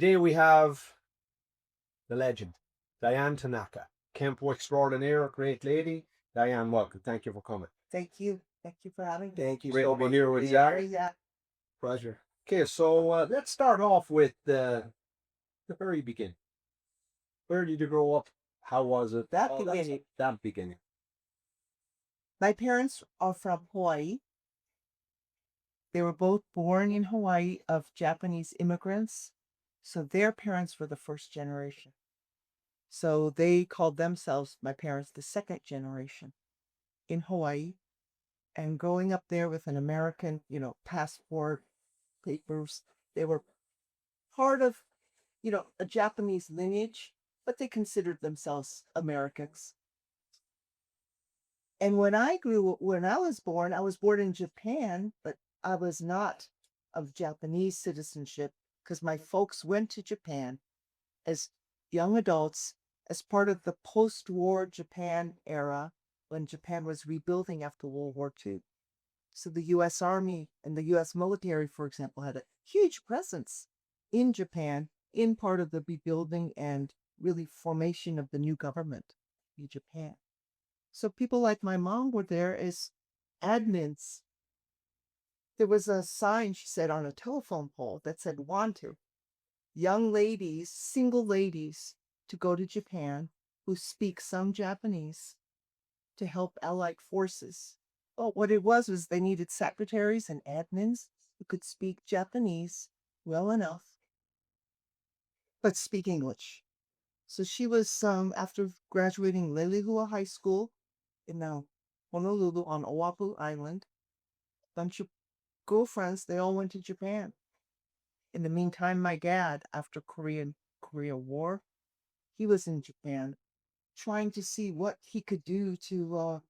Today we have the legend, Diane Tanaka, Kenpo extraordinaire, great lady. Diane, welcome. Thank you for coming. Thank you. Thank you for having me. Thank you Great so to be much here for with being Zach. here. Yeah. Pleasure. Okay, so let's start off with the very beginning. Where did you grow up? How was it? That All beginning. That beginning. My parents are from Hawaii. They were both born in Hawaii of Japanese immigrants. So their parents were the first generation. So they called themselves, my parents, the second generation in Hawaii. And growing up there with an American, passport, papers, they were part of, a Japanese lineage, but they considered themselves Americans. And when I was born in Japan, but I was not of Japanese citizenship because my folks went to Japan as young adults as part of the post-war Japan era when Japan was rebuilding after World War II. So the US Army and the US military, for example, had a huge presence in Japan in part of the rebuilding and really formation of the new government in Japan. So people like my mom were there as admins. There was a sign, she said, on a telephone pole that said, wanted young ladies, single ladies, to go to Japan who speak some Japanese to help Allied forces. Oh, what it was they needed secretaries and admins who could speak Japanese well enough, but speak English. So she was, after graduating Lelehua High School in Honolulu on Oahu Island, bunch of girlfriends, they all went to Japan. In the meantime, my dad, after Korea War, he was in Japan trying to see what he could do to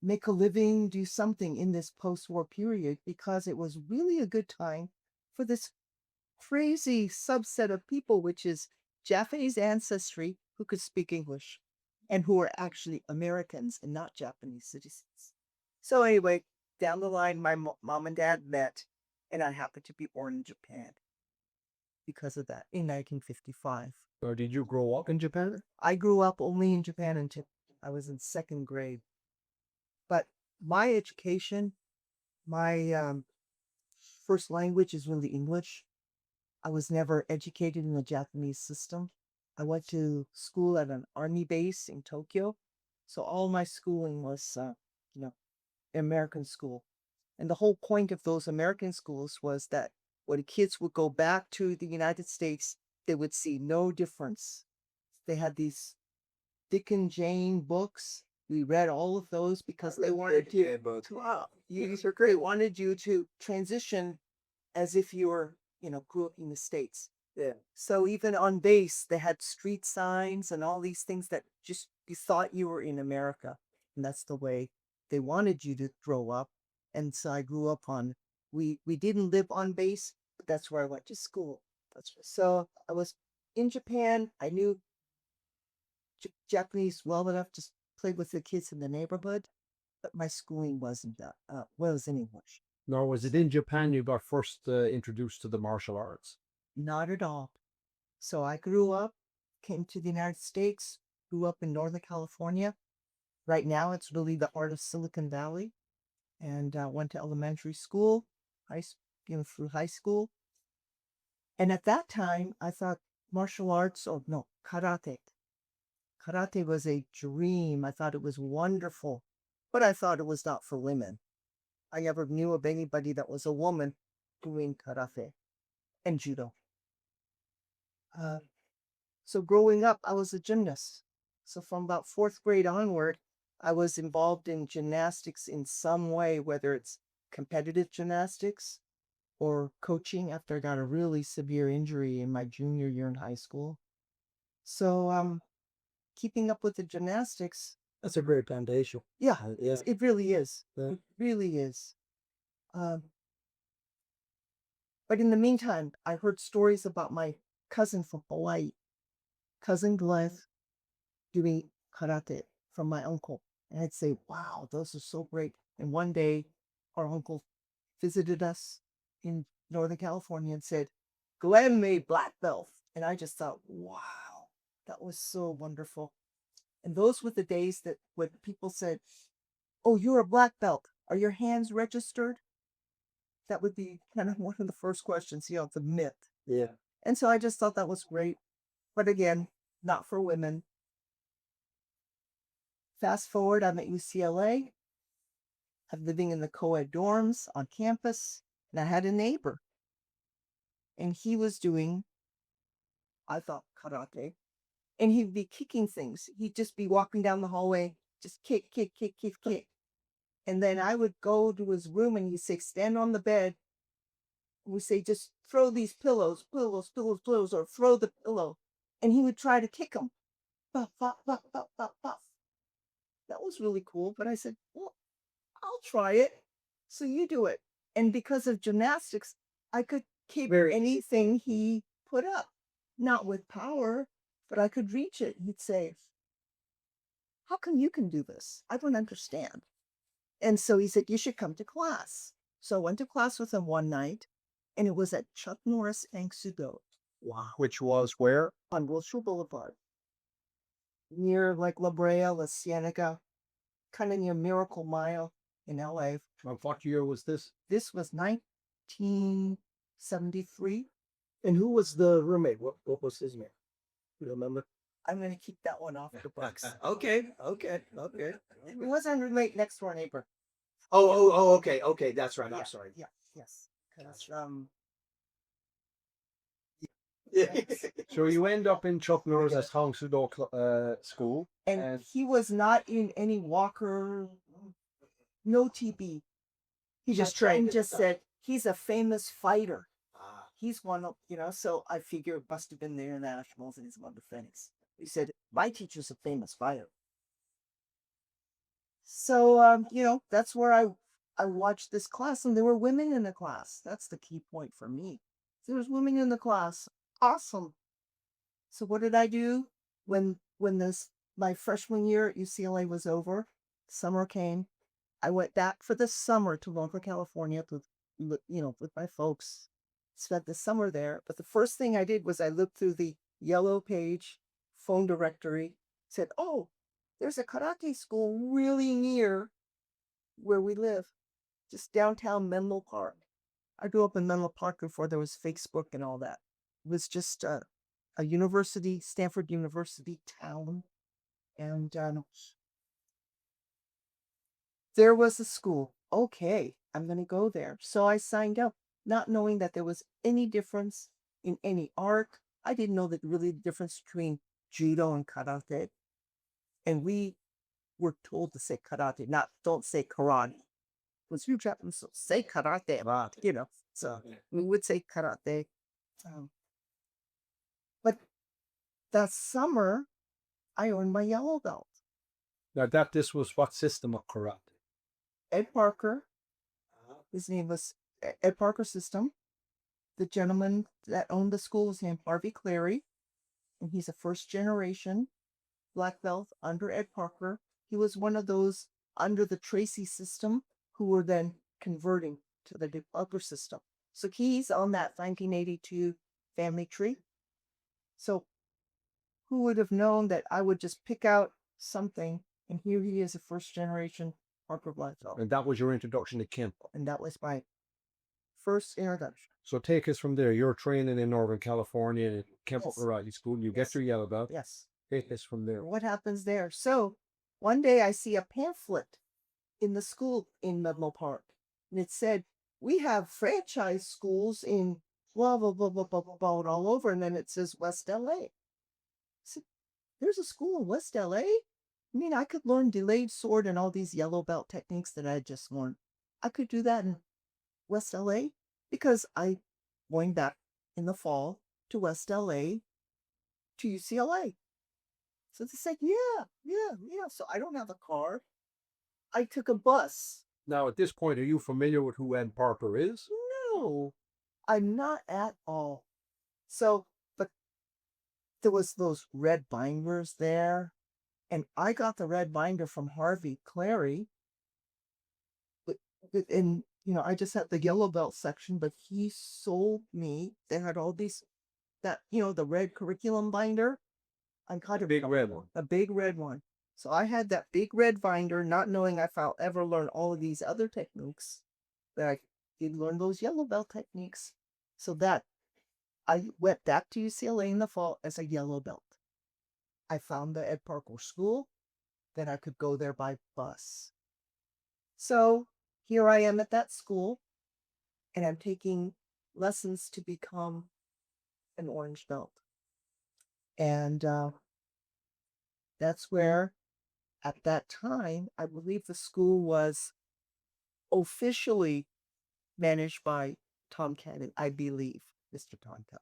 make a living, do something in this post-war period, because it was really a good time for this crazy subset of people, which is Japanese ancestry who could speak English and who were actually Americans and not Japanese citizens. So anyway, down the line, my mom and dad met, and I happened to be born in Japan because of that in 1955. Or did you grow up in Japan? I grew up only in Japan until I was in second grade. But my education, my first language is really English. I was never educated in the Japanese system. I went to school at an army base in Tokyo. So all my schooling was, American school. And the whole point of those American schools was that when kids would go back to the United States, they would see no difference. They had these Dick and Jane books. We read all of those because they wanted you to, wow, these are great, wanted you to transition as if you were, grew up in the States. Yeah. So even on base, they had street signs and all these things that just you thought you were in America. And that's the way they wanted you to grow up. And so I grew up on, we didn't live on base, but that's where I went to school. So I was in Japan. I knew Japanese well enough to play with the kids in the neighborhood, but my schooling wasn't that, was in English. Nor was it in Japan you got first introduced to the martial arts? Not at all. So I grew up, came to the United States, grew up in Northern California. Right now, it's really the heart of Silicon Valley, and went to elementary school, through high school. And at that time, I thought martial arts, or no, karate. Karate was a dream. I thought it was wonderful, but I thought it was not for women. I never knew of anybody that was a woman doing karate and judo. So growing up, I was a gymnast. So from about fourth grade onward, I was involved in gymnastics in some way, whether it's competitive gymnastics or coaching after I got a really severe injury in my junior year in high school. So keeping up with the gymnastics. That's a great foundation. Yeah, Yes. it really is. Yeah. It really is. But in the meantime, I heard stories about my cousin from Hawaii, cousin Glenn, doing karate from my uncle. And I'd say, wow, those are so great. And one day, our uncle visited us in Northern California and said, Glenn made black belt. And I just thought, wow, that was so wonderful. And those were the days that when people said, oh, you're a black belt. Are your hands registered? That would be kind of one of the first questions, the myth. Yeah. And so I just thought that was great. But again, not for women. Fast forward, I'm at UCLA. I'm living in the co-ed dorms on campus. And I had a neighbor. And he was doing, I thought, karate. And he'd be kicking things. He'd just be walking down the hallway, just kick, kick, kick, kick, kick. And then I would go to his room and he'd say, stand on the bed. We say, just throw these pillows, pillows, pillows, pillows, or throw the pillow. And he would try to kick them. Buff, buff, buff, buff, buff, buff. That was really cool. But I said, well, I'll try it. So you do it. And because of gymnastics, I could kick anything he put up. Not with power, but I could reach it. He'd say, how come you can do this? I don't understand. And so he said, you should come to class. So I went to class with him one night, and it was at Chuck Norris Angsudo. Wow. Which was where? On Wilshire Boulevard. Near like La Brea, La Cienega, kind of near Miracle Mile in LA. And what year was this? This was 1973. And who was the roommate? What was his name? You remember? I'm going to keep that one off the books. Okay. It wasn't roommate, next door neighbor. Okay. That's right. Yeah, I'm sorry. Yeah, yes. Because So you end up in Chuck Norris's Hongsudo school. and he was not in any walker, no TB. He just My trained. friend just said he's a famous fighter. Ah. He's one of, so I figure it must have been the internationals and he's one of the things. He said, my teacher's a famous fighter. So, that's where I watched this class and there were women in the class. That's the key point for me. There was women in the class. Awesome. So what did I do when my freshman year at UCLA was over? Summer came. I went back for the summer to Northern California with my folks. Spent the summer there. But the first thing I did was I looked through the yellow page phone directory, said, oh, there's a karate school really near where we live, just downtown Menlo Park. I grew up in Menlo Park before there was Facebook and all that. It was just a university, Stanford University town. And there was a school. Okay, I'm going to go there. So I signed up, not knowing that there was any difference in any art. I didn't know that really the difference between judo and karate. And we were told to say karate, don't say karate. Because you Japanese so say karate, so we would say karate. But that summer, I earned my yellow belt. Now this was what system of karate? Ed Parker, his name was Ed Parker System. The gentleman that owned the school was named Harvey Clary, and he's a first generation black belt under Ed Parker. He was one of those under the Tracy system who were then converting to the Ed Parker system. So he's on that 1982 family tree. So who would have known that I would just pick out something, and here he is, a first generation Parker black belt. And that was your introduction to Kenpo. And that was my first introduction. So take us from there. You're training in Northern California in Kenpo Yes. Karate School. You get your yellow belt. Yes. Take us from there. What happens there? So one day I see a pamphlet in the school in Menlo Park, and it said, we have franchise schools in blah, blah, blah, blah, blah, blah, blah, all over. And then it says West LA. I said, there's a school in West LA? I mean, I could learn delayed sword and all these yellow belt techniques that I just learned. I could do that in West LA because I going back in the fall to West LA to UCLA. So they said, yeah. So I don't have a car. I took a bus. Now, at this point, are you familiar with who Ed Parker is? No, I'm not at all. So, but there was those red binders there. And I got the red binder from Harvey Clary. And I just had the yellow belt section, but he sold me. They had all these the red curriculum binder. I got a Big red one. a big red one. So I had that big red binder, not knowing if I'll ever learn all of these other techniques. But I did learn those yellow belt techniques. So that I went back to UCLA in the fall as a yellow belt. I found the Ed Parker School. Then I could go there by bus. So here I am at that school, and I'm taking lessons to become an orange belt. And that's where, at that time, I believe the school was officially managed by Tom Cannon, I believe, Mr. Tonka.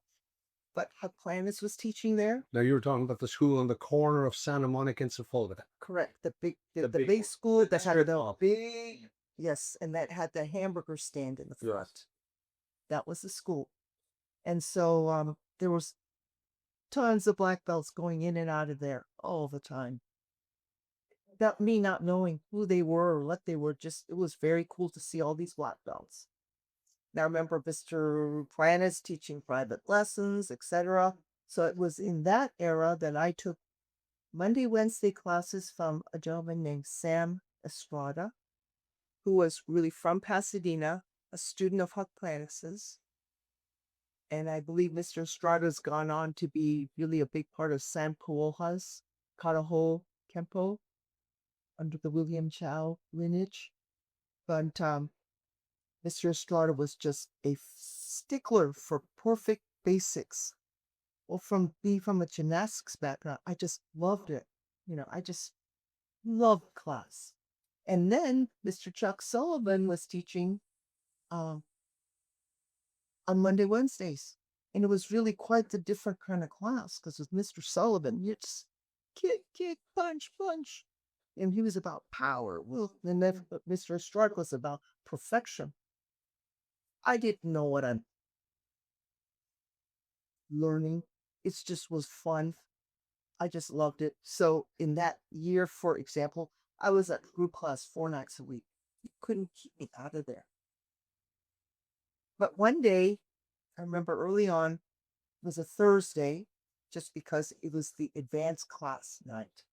But Huck Planus was teaching there. Now you were talking about the school on the corner of Santa Monica and Sepulveda. Correct. The big The big big one. school that had Strip the mall. big, yes, and that had the hamburger stand in the front. Yes. That was the school. And so there was tons of black belts going in and out of there all the time. That me not knowing who they were or what they were, just it was very cool to see all these black belts. Now I remember Mr. Planus teaching private lessons, etc. So it was in that era that I took Monday, Wednesday classes from a gentleman named Sam Estrada, who was really from Pasadena, a student of Huck Planus's. And I believe Mr. Estrada's gone on to be really a big part of Sam Puoha's Karaho Kenpo under the William Chow lineage. But Mr. Estrada was just a stickler for perfect basics. Well, from a gymnastics background, I just loved it. I just loved class. And then Mr. Chuck Sullivan was teaching on Monday, Wednesdays. And it was really quite the different kind of class because with Mr. Sullivan, you just kick, punch, punch. And he was about power. Well, and then Mr. Estrada was about perfection. I didn't know what I'm learning. It just was fun. I just loved it. So in that year, for example, I was at group class 4 nights a week. You couldn't keep me out of there. But one day, I remember early on, it was a Thursday, just because it was the advanced class night.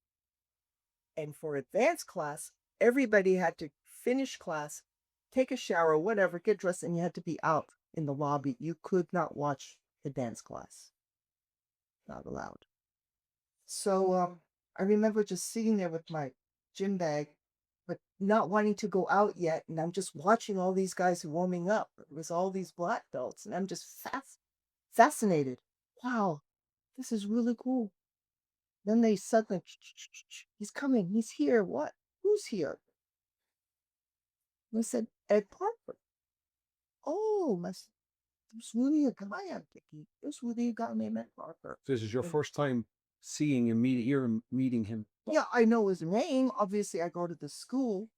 And for advanced class, everybody had to finish class, take a shower, whatever, get dressed, and you had to be out in the lobby. You could not watch the dance class. Not allowed. So I remember just sitting there with my gym bag, but not wanting to go out yet. And I'm just watching all these guys warming up. It was all these black belts, and I'm just fascinated. Wow, this is really cool. Then they suddenly, he's coming, he's here. What? Who's here? And I said, Ed Parker. Oh, there's really a guy I'm thinking. There's really a guy named Ed Parker. This is your first time seeing him, meeting him. Yeah, I know his name. Obviously, I go to the school,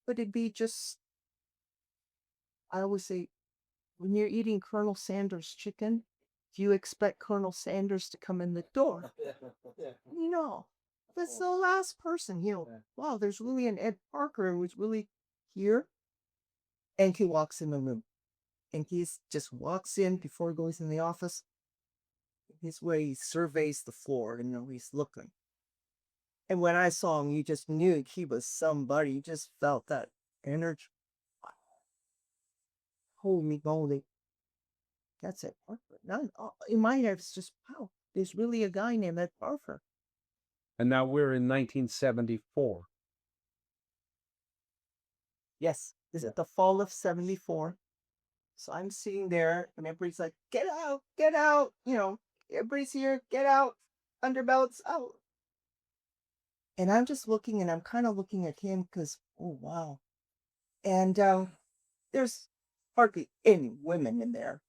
but it'd be just, I always say, when you're eating Colonel Sanders chicken, do you expect Colonel Sanders to come in the door? No. That's the last person, wow, there's really an Ed Parker who's really here. And he walks in the room. And he just walks in before he goes in the office. His way he surveys the floor, he's looking. And when I saw him, you just knew he was somebody. You just felt that energy. Holy moly. That's Ed Parker. In my head, it's just, wow, there's really a guy named Ed Parker. And now we're in 1974. Yes, this is the fall of 74. So I'm sitting there, and everybody's like, get out, get out. Everybody's here, get out, underbelts out. And I'm just looking, and I'm kind of looking at him because, oh, wow. And there's hardly any women in there.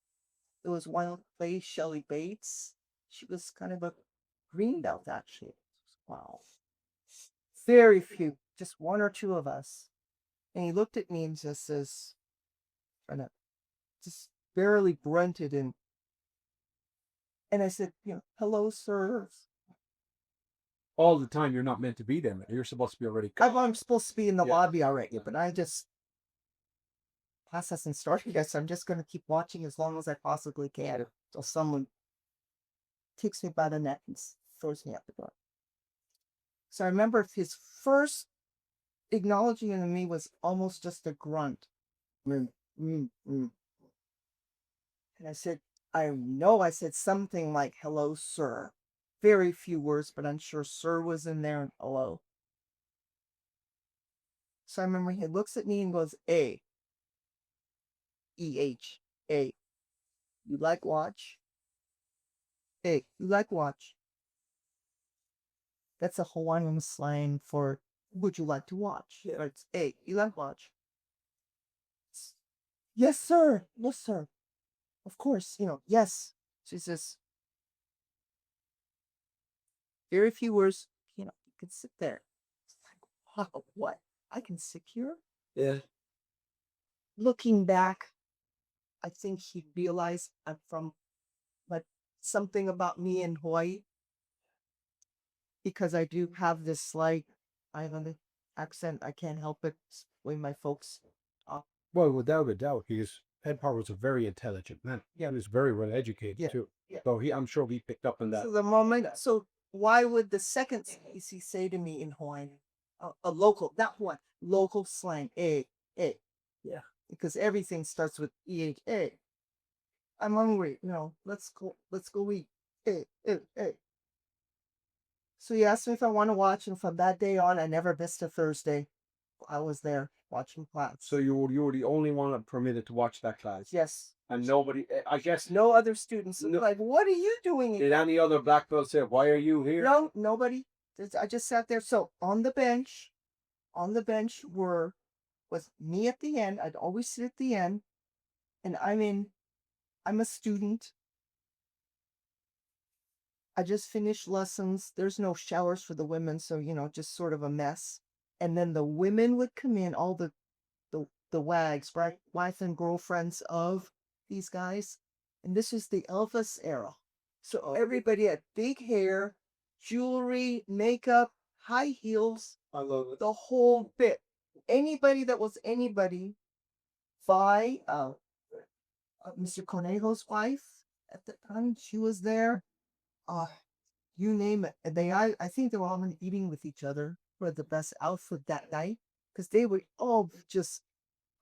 There was one lady, Shelley Bates. She was kind of a green belt, actually. Wow. Very few, just 1 or 2 of us. And he looked at me and just says, just barely grunted, and I said, hello, sir. All the time, you're not meant to be there. You're supposed to be already. I'm supposed to be in the lobby already, but I just, class hasn't started yet, so I'm just going to keep watching as long as I possibly can until someone takes me by the neck and throws me out the door. So I remember his first acknowledging of me was almost just a grunt. Mm, mm, mm. And I said, I know I said something like, hello, sir. Very few words, but I'm sure sir was in there and hello. So I remember he looks at me and goes, A. E-H. A. You like watch? A. You like watch? That's a Hawaiian slang for would you like to watch? Yeah. It's A. You like watch? Yes, sir. Yes, sir. Of course, yes. She says, very few words, you can sit there. It's like, wow, what? I can sit here? Yeah. Looking back, I think he realized I'm from, but something about me in Hawaii, because I do have this slight island accent. I can't help it. It's the way my folks talk. Well, without a doubt, Penpar was a very intelligent man. Yeah, he was very well educated too. Yeah. So I'm sure he picked up on that. So why would the second species he say to me in Hawaiian, a local, not one, local slang, A. Yeah. Because everything starts with EHA. I'm hungry. Let's go eat. A. So he asked me if I want to watch, and from that day on, I never missed a Thursday. I was there watching class. So you were the only one permitted to watch that class? Yes. And nobody, I guess, No other students. Like, what are you doing? Did any other black belt say, why are you here? No, nobody. I just sat there. So on the bench was me at the end. I'd always sit at the end, and I'm a student. I just finished lessons. There's no showers for the women, so just sort of a mess. And then the women would come in, all the wags, right? Wife and girlfriends of these guys. And this is the Elvis era. So everybody had big hair, jewelry, makeup, high heels. I love it. The whole bit. Anybody that was anybody, by Mr. Conejo's wife at the time, she was there. You name it. And I think they were all eating with each other for the best outfit that night, because they were all just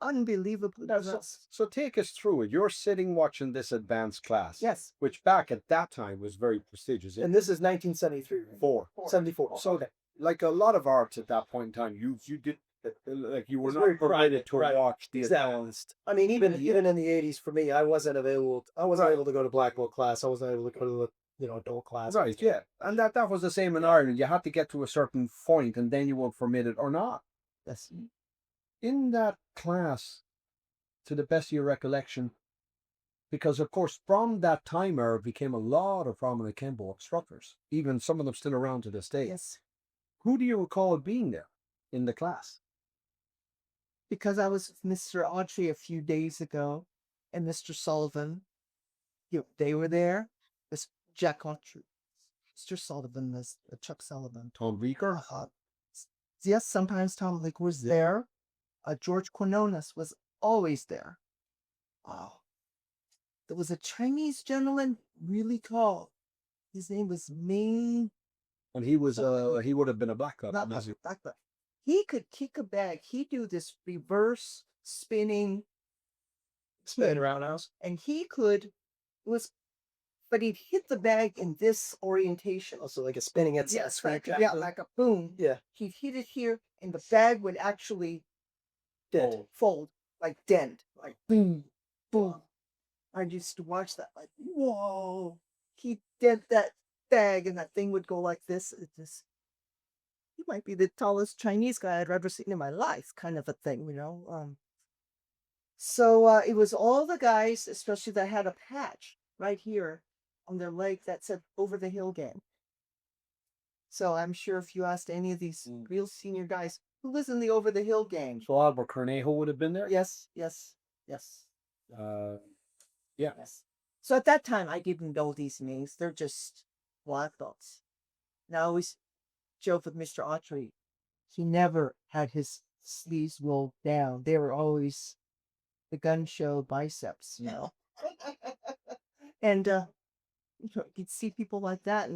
unbelievably dressed. So take us through it. You're sitting watching this advanced class. Yes. Which back at that time was very prestigious. And this is 1973. Right? 74. So like a lot of arts at that point in time, you did, like you were It's not very permitted to private, right. watch the advanced. I mean, even in the 80s, for me, I wasn't able to go to black belt class. I wasn't able to go to the adult class. Right, yeah. And that was the same in Ireland. You had to get to a certain point and then you were permitted or not. Yes. In that class, to the best of your recollection, because of course from that time era became a lot of prominent Kenpo instructors, even some of them still around to this day. Yes. Who do you recall being there in the class? Because I was with Mr. Autry a few days ago, and Mr. Sullivan, they were there. This Jack Autry, Mr. Sullivan, this Chuck Sullivan. Tom Beaker? Yes, sometimes Tom Leake was there. George Quinones was always there. Wow. There was a Chinese gentleman, really tall. His name was Ming. And he was he would have been a black belt. Not black belt. He could kick a bag. He'd do this reverse spinning roundhouse. And he could but he'd hit the bag in this orientation. Also like a spinning at yeah, like a boom. Yeah. He'd hit it here, and the bag would actually fold, like dent, like boom, boom. I used to watch that, like, whoa. He'd dent that bag, and that thing would go like this. He might be the tallest Chinese guy I'd ever seen in my life, kind of a thing, So it was all the guys, especially that had a patch right here on their leg that said "Over the Hill Gang." So I'm sure if you asked any of these real senior guys, who was in the Over the Hill Gang? So Albert Cornejo would have been there? Yes. Yeah. Yes. So at that time, I didn't know these names. They're just black belts. And I always joke with Mr. Autry. He never had his sleeves rolled down. They were always the gun show biceps, you know. And you'd see people like that,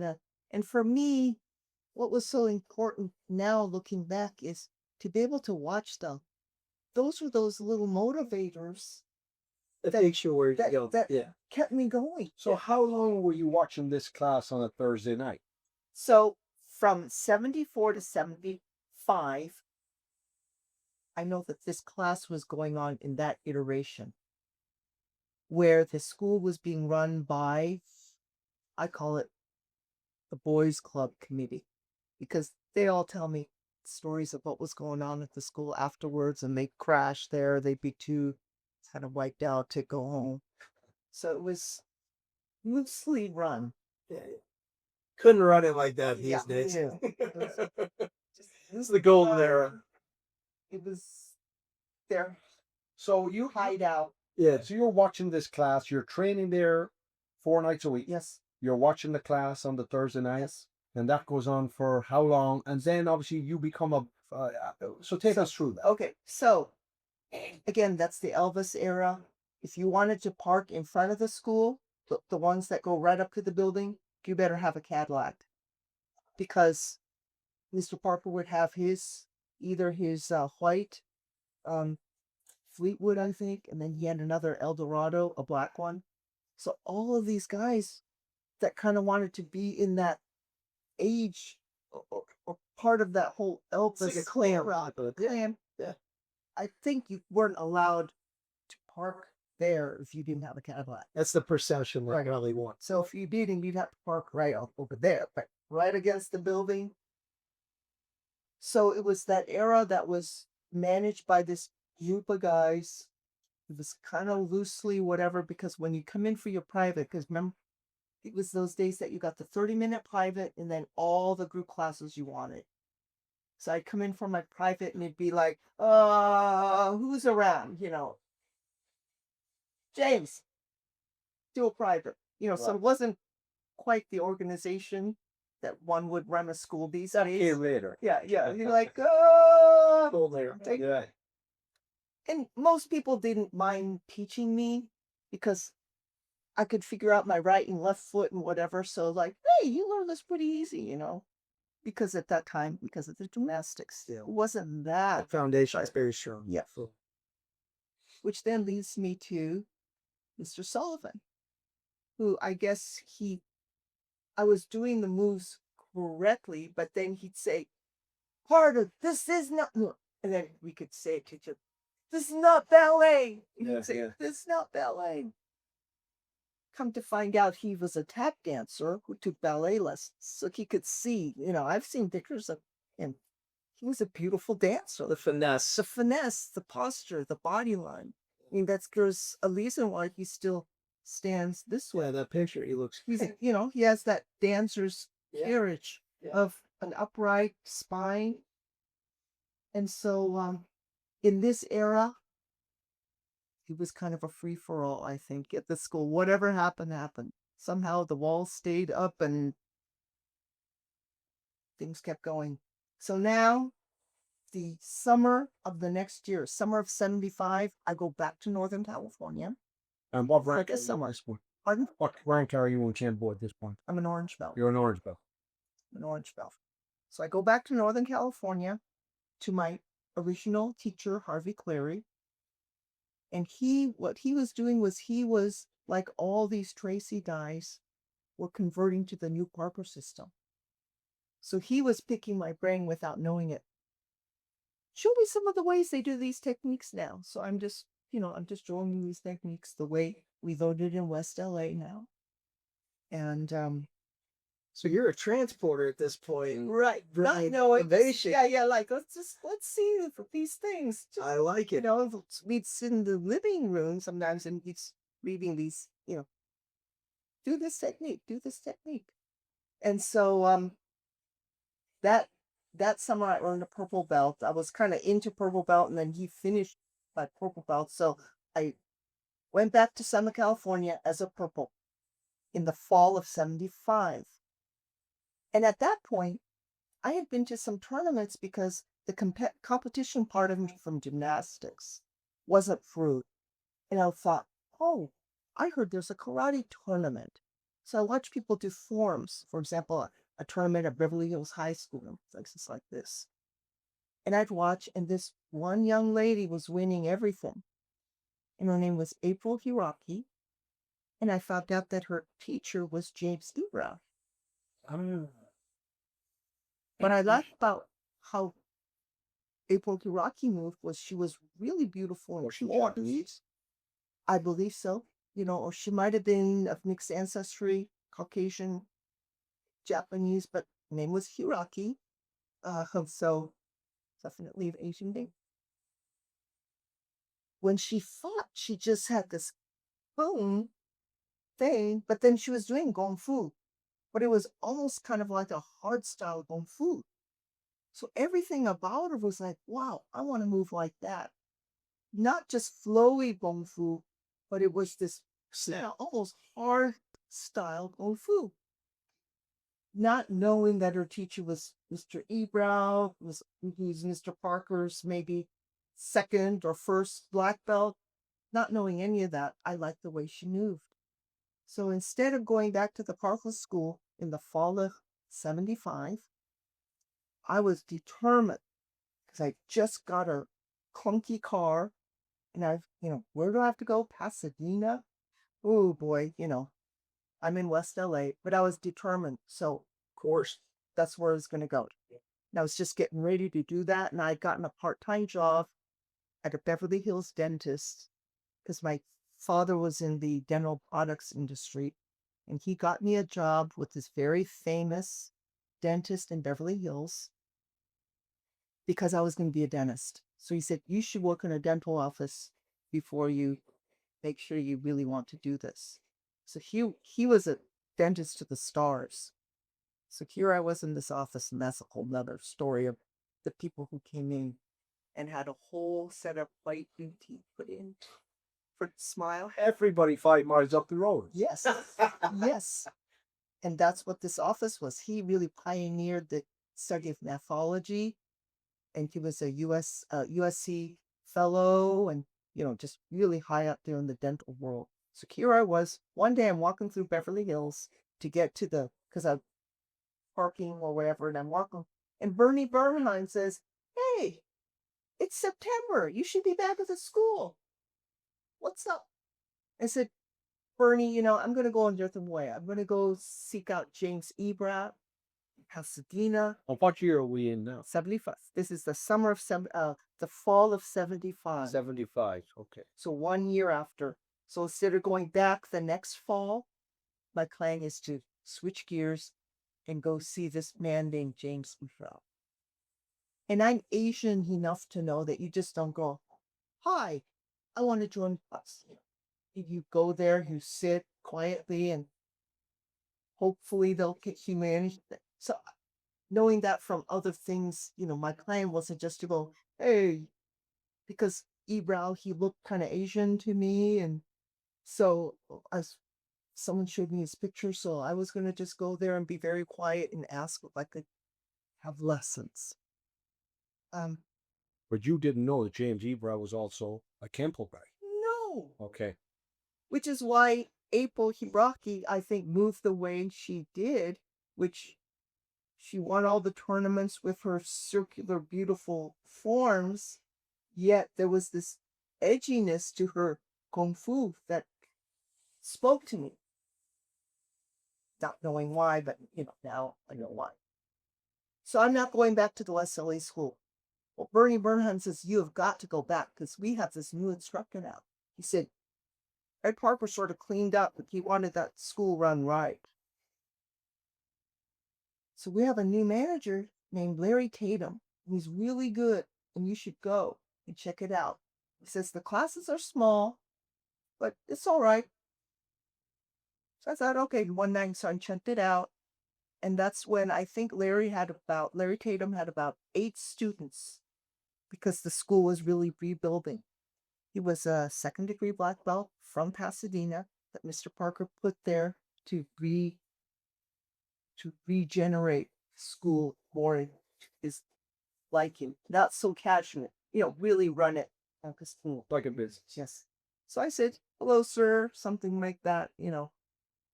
and for me, what was so important now looking back is to be able to watch them. Those were those little motivators That that makes you where you that go. that Yeah. kept me going. So how long were you watching this class on a Thursday night? So from 74 to 75, I know that this class was going on in that iteration where the school was being run by, I call it the boys club committee, because they all tell me stories of what was going on at the school afterwards, and they crashed there. They'd be too kind of wiped out to go home. So it was loosely run. Yeah. Couldn't run it like that these Yeah, days. yeah. It was just This is the golden era. It was their So you hideout. Yeah. so you're watching this class, you're training there 4 nights a week. Yes. You're watching the class on the Thursday night, Yes. and that goes on for how long? And then obviously you become a. So take us through that. Okay, so again, that's the Elvis era. If you wanted to park in front of the school, the ones that go right up to the building, you better have a Cadillac, because Mr. Parker would have either his white Fleetwood, I think, and then he had another Eldorado, a black one. So all of these guys that kind of wanted to be in that age or part of that whole Elvis Like a clan, clan. Yeah. I think you weren't allowed to park there if you didn't have a Cadillac. That's the perception that Right. probably wants. So if you didn't, you'd have to park right over there, but right against the building. So it was that era that was managed by this group of guys. It was kind of loosely whatever, because when you come in for your private, because remember, it was those days that you got the 30-minute private and then all the group classes you wanted. So I'd come in for my private and it'd be like, who's around? James, do a private. So it wasn't quite the organization that one would run a school these days. later. Yeah. You're like, Golden era. take- Yeah. and most people didn't mind teaching me because I could figure out my right and left foot and whatever. So like, hey, you learn this pretty easy, because at that time, because of the gymnastics, Yeah. it wasn't The that. foundation is very strong. Yeah. So, Which then leads me to Mr. Sullivan, who I guess I was doing the moves correctly, but then he'd say, Carter, this is not, and then we could say it to each other, this is not ballet. And he'd say, this is not ballet. Come to find out, he was a tap dancer who took ballet lessons, so he could see. I've seen pictures of him. He was a beautiful dancer. the finesse. The finesse, the posture, the body line. I mean, there's a reason why he still stands this way. Yeah, that picture, he looks. He's, he has that dancer's Yeah. carriage Yeah. of an upright spine. And so, in this era, it was kind of a free for all, I think, at the school. Whatever happened, happened. Somehow the walls stayed up and things kept going. So now, the summer of the next year, summer of 75, I go back to Northern California. And what For rank this are you summer. at this point? Pardon? What rank are you in Kenpo at this point? I'm an orange belt. You're an orange belt. An orange belt. So I go back to Northern California to my original teacher, Harvey Clary. And what he was doing was he was like all these Tracy guys were converting to the new Parker system. So he was picking my brain without knowing it. Show me some of the ways they do these techniques now. So I'm just showing you these techniques the way we voted in West LA now. And So you're a transporter at this point. right, Right. no, Innovation. yeah, like let's see these things. I like it. We'd sit in the living room sometimes and we'd reading these, do this technique. And so that summer I earned a purple belt. I was kind of into purple belt, and then he finished my purple belt. So I went back to Southern California as a purple in the fall of 75. And at that point, I had been to some tournaments because the competition part of me from gymnastics wasn't through. And I thought, oh, I heard there's a karate tournament. So I watched people do forms. For example, a tournament at Beverly Hills High School and places like this. And I'd watch, and this one young lady was winning everything. And her name was April Hiraki. And I found out that her teacher was James Ebra. What I liked about how April Hiraki moved was she was really beautiful and Japanese. I believe so. Or she might have been of mixed ancestry, Caucasian, Japanese, but name was Hiraki. So definitely of Asian name. When she fought, she just had this boom thing, but then she was doing Gong Fu, but it was almost kind of like a hard style Gong Fu. So everything about her was like, wow, I want to move like that. Not just flowy Gong Fu, but it was this almost hard style Kung Fu. Not knowing that her teacher was Mr. Ebrow, who's Mr. Parker's maybe second or first black belt, not knowing any of that, I liked the way she moved. So instead of going back to the Parker School in the fall of 75, I was determined because I just got a clunky car and where do I have to go? Pasadena? Oh boy, I'm in West LA, but I was determined. So, of course, that's where I was going to go. And I was just getting ready to do that. And I'd gotten a part-time job at a Beverly Hills dentist because my father was in the dental products industry. And he got me a job with this very famous dentist in Beverly Hills because I was going to be a dentist. So he said, you should work in a dental office before you make sure you really want to do this. So he was a dentist to the stars. So here I was in this office, and that's a whole nother story of the people who came in and had a whole set of white new teeth put in for smile. Everybody 5 miles up the road. Yes. Yes. And that's what this office was. He really pioneered the study of mathology, and he was a USC fellow and, just really high up there in the dental world. So here I was. One day I'm walking through Beverly Hills to get to because I'm parking or wherever, and I'm walking. And Bernie Bernheim says, hey, it's September. You should be back at the school. What's up? I said, Bernie, I'm going to go a different way. I'm going to go seek out James Ebrat, Pasadena. What year are we in now? 75. This is the summer of the fall of 75. 75. Okay. So 1 year after. So instead of going back the next fall, my plan is to switch gears and go see this man named James Ebrat. And I'm Asian enough to know that you just don't go, hi, I want to join us. You go there, you sit quietly, and hopefully they'll get humanity. So knowing that from other things, my plan wasn't just to go, hey, because Ebrow, he looked kind of Asian to me. And so as someone showed me his picture, so I was going to just go there and be very quiet and ask if I could have lessons. But you didn't know that James Ebra was also a Kenpo guy. No. Okay. Which is why April Hiraki, I think, moved the way she did, which she won all the tournaments with her circular, beautiful forms, yet there was this edginess to her Kung Fu that spoke to me. Not knowing why, but, now I know why. So I'm not going back to the West LA school. Well, Bernie Bernheim says, you have got to go back because we have this new instructor now. He said, Ed Parker sort of cleaned up, but he wanted that school run right. So we have a new manager named Larry Tatum. He's really good, and you should go and check it out. He says the classes are small, but it's all right. So I thought, okay, one night, so I checked it out. And that's when I think Larry Tatum had about 8 students because the school was really rebuilding. He was a second-degree black belt from Pasadena that Mr. Parker put there to regenerate school more is like him, not so casual, really run it like a school. Like a business. Yes. So I said, hello, sir, something like that, you know.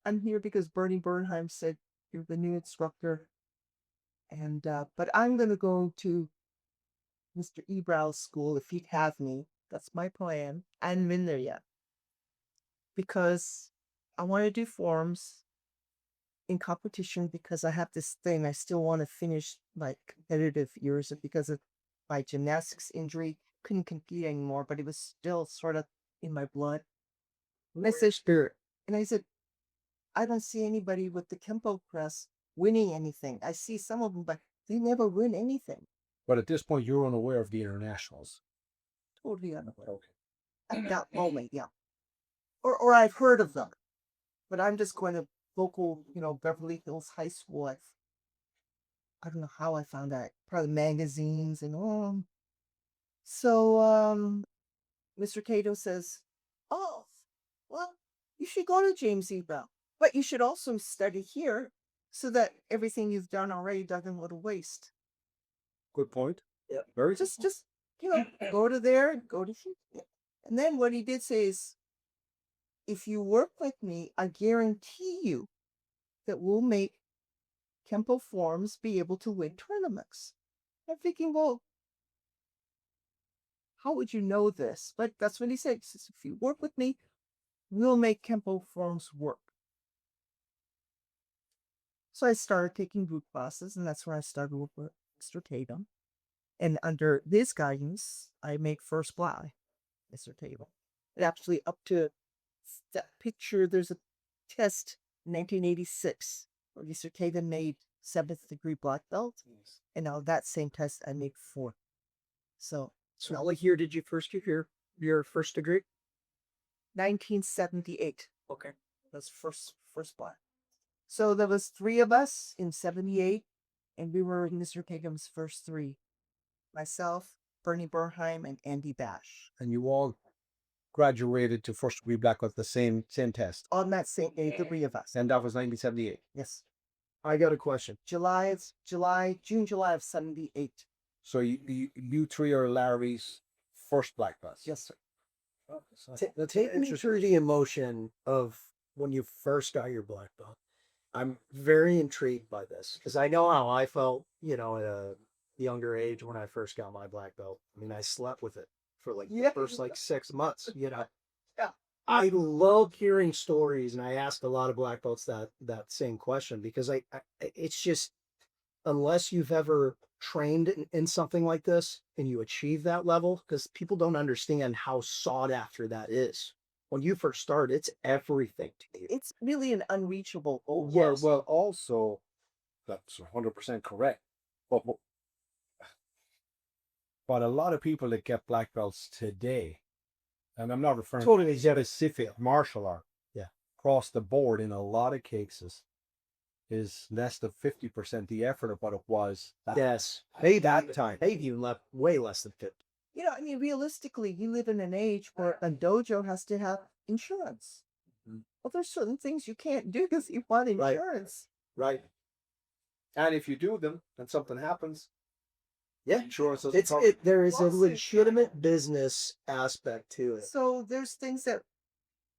I'm here because Bernie Bernheim said you're the new instructor. And, but I'm going to go to Mr. Ebrow's school if he'd have me. That's my plan. I haven't been there yet because I want to do forms in competition because I have this thing. I still want to finish my competitive years and because of my gymnastics injury. Couldn't compete anymore, but it was still sort of in my blood. And I said, Spirit. and I said, I don't see anybody with the Kenpo press winning anything. I see some of them, but they never win anything. But at this point, you're unaware of the internationals. Totally unaware. Okay. At that moment, yeah. Or I've heard of them, but I'm just going to local, you know, Beverly Hills High School. I don't know how I found that. Probably magazines and all. So, Mr. Cato says, oh, well, you should go to James E. Bell, but you should also study here so that everything you've done already doesn't go to waste. Good point. Yeah. Very Just, you know, go to there, go to here. And then what he did say is, if you work with me, I guarantee you that we'll make Kenpo forms be able to win tournaments. I'm thinking, well, how would you know this? But that's what he said. He says, if you work with me, we'll make Kenpo forms work. So I started taking group classes, and that's where I started with Mr. Tatum. And under his guidance, I made first black, Mr. Tatum. And actually, up to that picture, there's a test in 1986 where Mr. Tatum made 7th degree black belt. And now that same test, I made 4th. So what year did you first get your first degree? 1978. Okay. That's first black. So there was 3 of us in 78, and we were Mr. Tatum's first 3. Myself, Bernie Bernheim, and Andy Bash. And you all graduated to first degree black with the same test. On that same day, the 3 of us. And that was 1978. Yes. I got a question. June, July of 78. So you 3 are Larry's first black belt. Yes, sir. Take me through the emotion of when you first got your black belt. I'm very intrigued by this because I know how I felt, you know, at a younger age when I first got my black belt. I mean, I slept with it for like the first 6 months, you know. Yeah. I love hearing stories, and I ask a lot of black belts that same question because I it's just, unless you've ever trained in something like this and you achieve that level, because people don't understand how sought after that is. When you first start, it's everything to you. It's really an unreachable goal. Yes. Well, also, that's 100% correct. But a lot of people that get black belts today, and I'm not referring Totally to specific martial art, yeah, across the board in a lot of cases, is less than 50% the effort of what it was. Yes. That time. Maybe even left way less than 50. You know, I mean, realistically, you live in an age where a dojo has to have insurance. Mhm. Well, there's certain things you can't do because you want Right. insurance. Right. And if you do them and something happens, Yeah. insurance doesn't cover. There is a Lawsuit. legitimate business aspect to it. So there's things that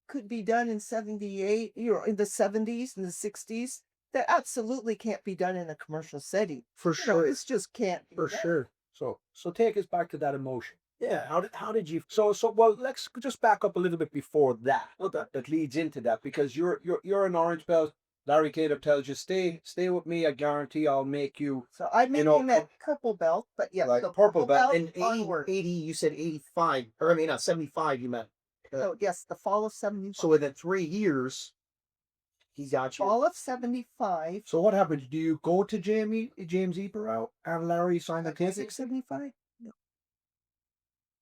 could be done in 78, you know, in the 70s and the 60s that absolutely can't be done in a commercial setting. For You know, sure. it's just can't be For done. sure. So take us back to that emotion. Yeah. How did you So well, let's just back up a little bit before that. That leads into that, because you're an orange belt. Larry Cato tells you, stay with me. I guarantee I'll make you. So I made know, him that purple belt, but yeah, Like the purple belt in 80, onward. 80, you said 85, or I mean, not 75, you meant. So yes, the fall of 75. So within 3 years, he got you. Fall of 75. So what happened? Do you go to James Eberau and Larry sign the Was ticket? it 75? No.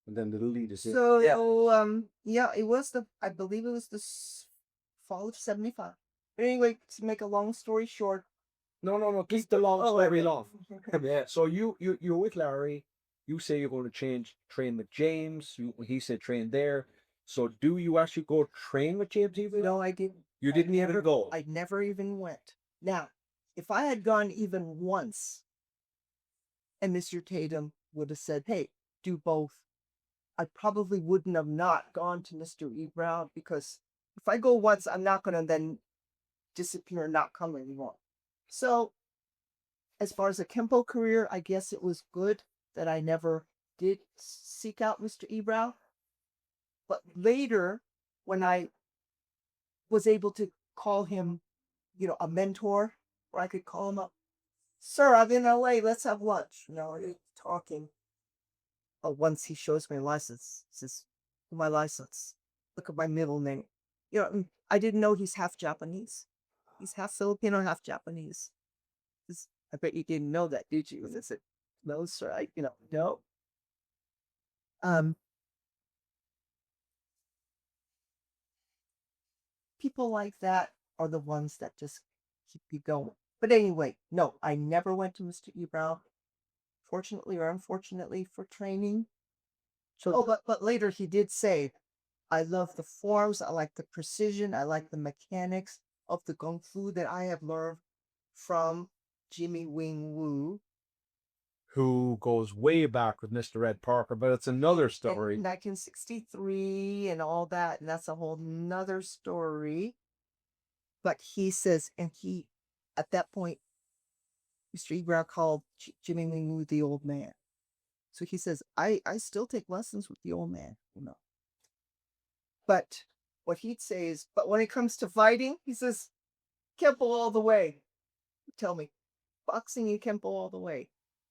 And then the lead is it. So Yeah. yeah, it was I believe it was the fall of 75. But anyway, to make a long story short, No. Keep the long story okay. long. Yeah. So you're with Larry. You say you're going to train with James. He said train there. So do you actually go train with James Eberau? no, I didn't. You didn't even go. I never even went. Now, if I had gone even once, and Mr. Tatum would have said, "Hey, do both," I probably wouldn't have not gone to Mr. E. Brown, because if I go once, I'm not going to then disappear and not come anymore. So as far as a Kenpo career, I guess it was good that I never did seek out Mr. E. Brown. But later, when I was able to call him, a mentor, where I could call him up, sir, I'm in LA, let's have lunch. Talking. Oh, once he shows me license, says, my license, look at my middle name. I didn't know he's half Japanese. He's half Filipino, half Japanese. I bet you didn't know that, did you? I said, no, sir, no. People like that are the ones that just keep you going. But anyway, no, I never went to Mr. E. Brown, fortunately or unfortunately, for training. So, but later he did say, I love the forms, I like the precision, I like the mechanics of the Kung Fu that I have learned from Jimmy Wing Woo. Who goes way back with Mr. Ed Parker, but it's another story. In 1963 and all that, and that's a whole nother story. But he says, and he, at that point, Mr. E. Brown called Jimmy Wing Woo the old man. So he says, I still take lessons with the old man, But what he'd say is, but when it comes to fighting, he says, Kenpo all the way. Tell me, boxing and Kenpo all the way.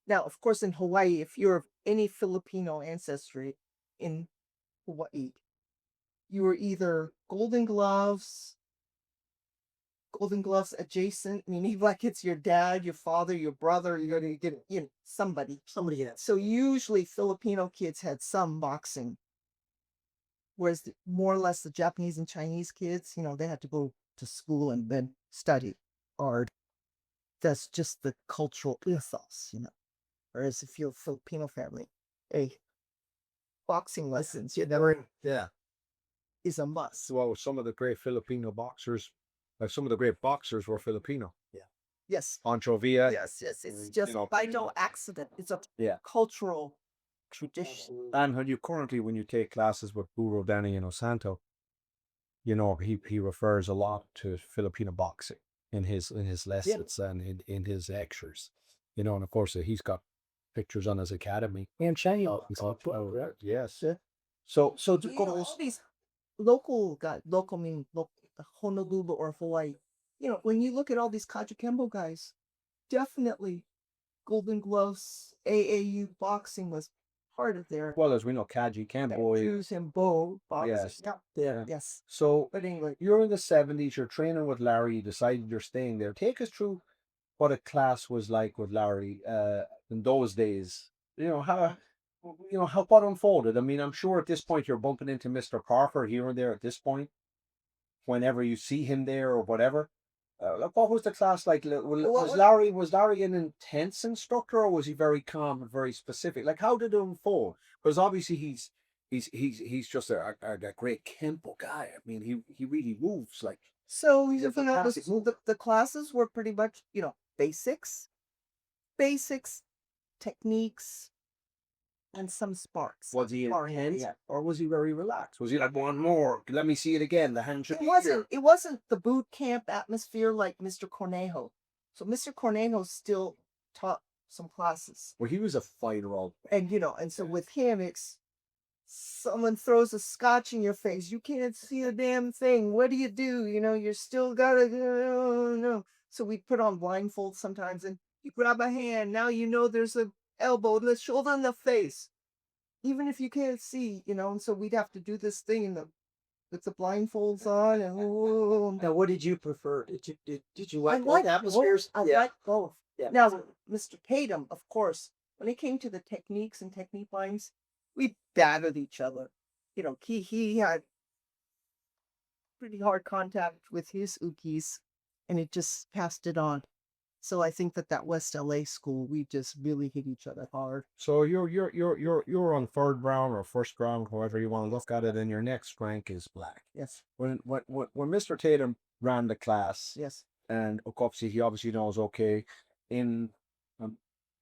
Now, of course, in Hawaii, if you're of any Filipino ancestry in Hawaii, you were either Golden Gloves adjacent, meaning like it's your dad, your father, your brother, you're going to get, somebody. Somebody else. So usually Filipino kids had some boxing. Whereas more or less the Japanese and Chinese kids, they had to go to school and then study hard. That's just the cultural ethos, Whereas if you're a Filipino family, boxing lessons, is a must. Well, some of the great Filipino boxers, some of the great boxers were Filipino. Yeah. Yes. Pancho Villa. Yes. It's just by no accident. It's a cultural tradition. And when you take classes with Burro Danny and Osanto, he refers a lot to Filipino boxing in his lessons and in his lectures. And of course he's got pictures on his academy. And Chinese. Yes. Yeah. So all these local guys, meaning Honolulu or Hawaii, when you look at all these Kaja Kempo guys, definitely Golden Gloves, AAU boxing was part of their. Well, as we know, Kaji Kempo. Shoes and bow boxers. Yes. Yeah. Yes. So But anyway, you're in the 70s, you're training with Larry, you decided you're staying there. Take us through what a class was like with Larry in those days. What unfolded. I mean, I'm sure at this point you're bumping into Mr. Parker here and there at this point, whenever you see him there or whatever. What was the class like? Was Larry an intense instructor, or was he very calm and very specific? Like, how did it unfold? Because obviously he's just a great Kenpo guy. I mean, he really moves like. So the classes were pretty much, basics, techniques, and some sparks. Was he intense, or was he very relaxed? Was he like, one more, let me see it again? The hand should be here. It wasn't the boot camp atmosphere like Mr. Cornejo. So Mr. Cornejo still taught some classes. Well, he was a fighter all. And and so with him, it's someone throws a scotch in your face, you can't see a damn thing. What do? You're still gotta no. So we put on blindfolds sometimes, and you grab a hand. Now there's a elbow, the shoulder, and the face. Even if you can't see, and so we'd have to do this thing with the blindfolds on. And Now, what did you prefer? Did you like both atmospheres? I like both. Yeah. Now, Mr. Tatum, of course, when it came to the techniques and technique lines, we battered each other. He had pretty hard contact with his ukis, and it just passed it on. So I think that West LA school, we just really hit each other hard. So you're on third round or first round, however you want to look at it, and your next rank is black. Yes. When Mr. Tatum ran the class, Yes. and obviously he obviously knows, in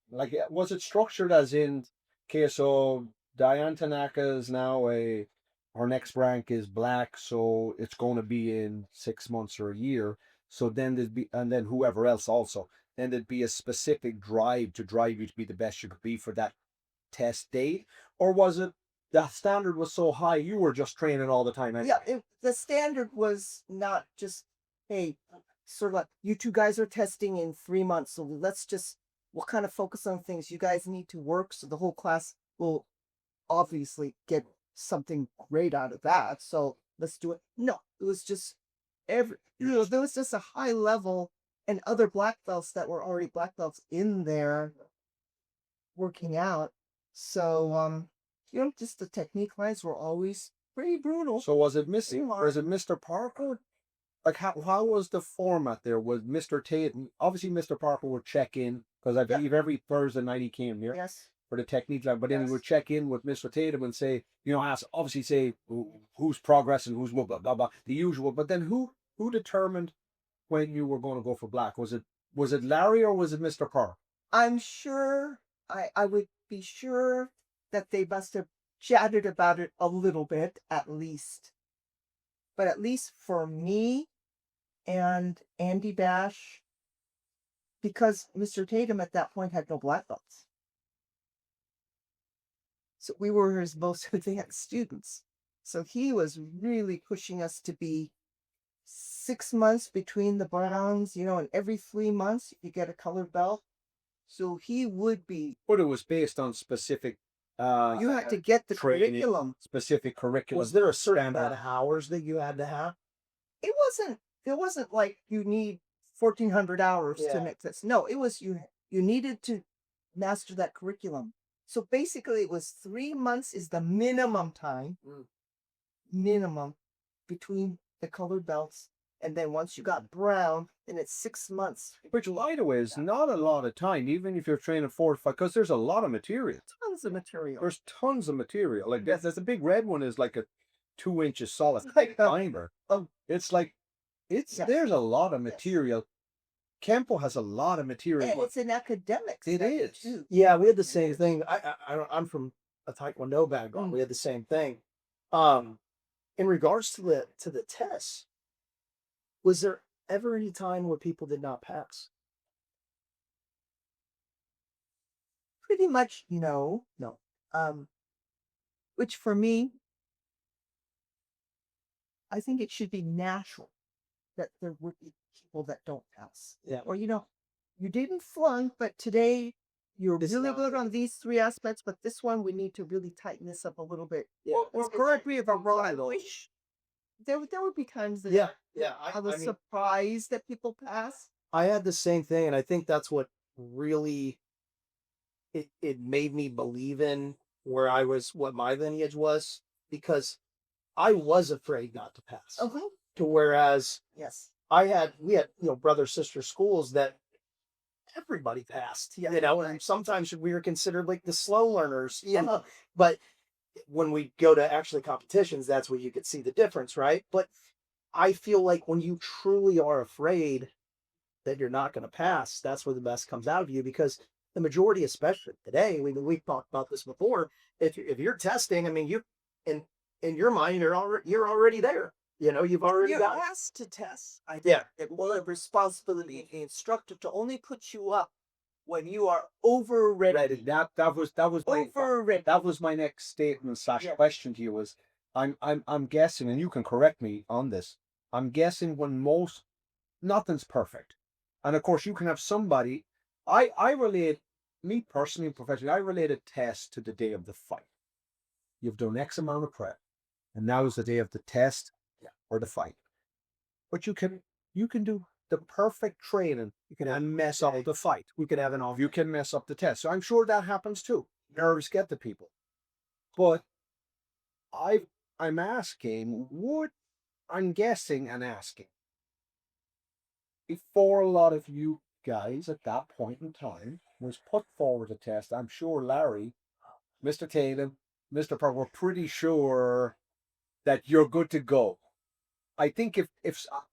was it structured as in KSO Diane Tanaka is now her next rank is black, so it's going to be in 6 months or a year. So then there'd be, and then whoever else also, then there'd be a specific drive to drive you to be the best you could be for that test date, or was it the standard was so high you were just training all the time? Yeah, the standard was not just, hey, sort of like, you two guys are testing in 3 months, so we'll kind of focus on things you guys need to work, so the whole class will obviously get something great out of that. So let's do it. No, it was just there was just a high level and other black belts that were already black belts in there working out. So, just the technique lines were always pretty brutal. So was it missing, or is it Mr. Parker? Like how was the format there? Was Mr. Tatum, obviously Mr. Parker would check in, because I believe every Thursday night he came here Yes. for the technique lab, but then he Yes. would check in with Mr. Tatum and say, obviously say who's progressing, who's blah blah blah, the usual. But then who determined when you were going to go for black? Was it Larry or was it Mr. Parker? I'm sure I would be sure that they must have chatted about it a little bit at least. But at least for me and Andy Bash, because Mr. Tatum at that point had no black belts. So we were his most advanced students. So he was really pushing us to be 6 months between the browns, and every 3 months you get a colored belt. So he would be. But it was based on specific. You had to get the training, curriculum. specific curriculum. Was there a certain amount of hours that you had to have? It wasn't like you need 1,400 hours to make this. No, it was you needed to master that curriculum. So basically it was 3 months is the minimum time. Minimum between the colored belts. And then once you got brown, then it's 6 months. Which, by the way, is not a lot of time, even if you're training 4 or 5, because there's a lot of material. Tons of material. There's tons of material. Like there's a big red one is like a 2 inches solid Like timer. It's like there's a lot of material. Kenpo has a lot of material. And it's an academic. It is. Too. Yeah, we had the same thing. I'm from a Taekwondo background. We had the same thing. In regards to the tests, was there ever any time where people did not pass? Pretty much no. Which for me, I think it should be natural that there would be people that don't pass. Yeah. Or you didn't flunk, but today you're really good on these 3 aspects, but this one we need to really tighten this up a little bit. Yeah. Or correct me if I'm wrong. I wish there would be times that I was surprised that people pass. I had the same thing, and I think that's what really it made me believe in what my lineage was, because I was afraid not to pass. Okay. To whereas Yes. we had brother sister schools that everybody passed, and sometimes we were considered like the slow learners, but when we go to actually competitions, that's where you could see the difference, right? But I feel like when you truly are afraid that you're not going to pass, that's where the best comes out of you, because the majority, especially today, we've talked about this before, if you're testing, I mean, you in your mind you're already there. You've already got asked to test. It will have responsibility of the instructor to only put you up when you are over ready. That was my next statement / question to you was, I'm guessing, and you can correct me on this. I'm guessing when nothing's perfect, and of course you can have somebody. I relate, me personally and professionally, I relate a test to the day of the fight. You've done X amount of prep, and now is the day of the test or the fight. But you can do the perfect training. You can mess up the fight. we could have an off. You can mess up the test. So I'm sure that happens too. Nerves get the people. But I'm guessing and asking, before a lot of you guys at that point in time was put forward a test, I'm sure Larry, Mr. Tatum, Mr. Park were pretty sure that you're good to go. I think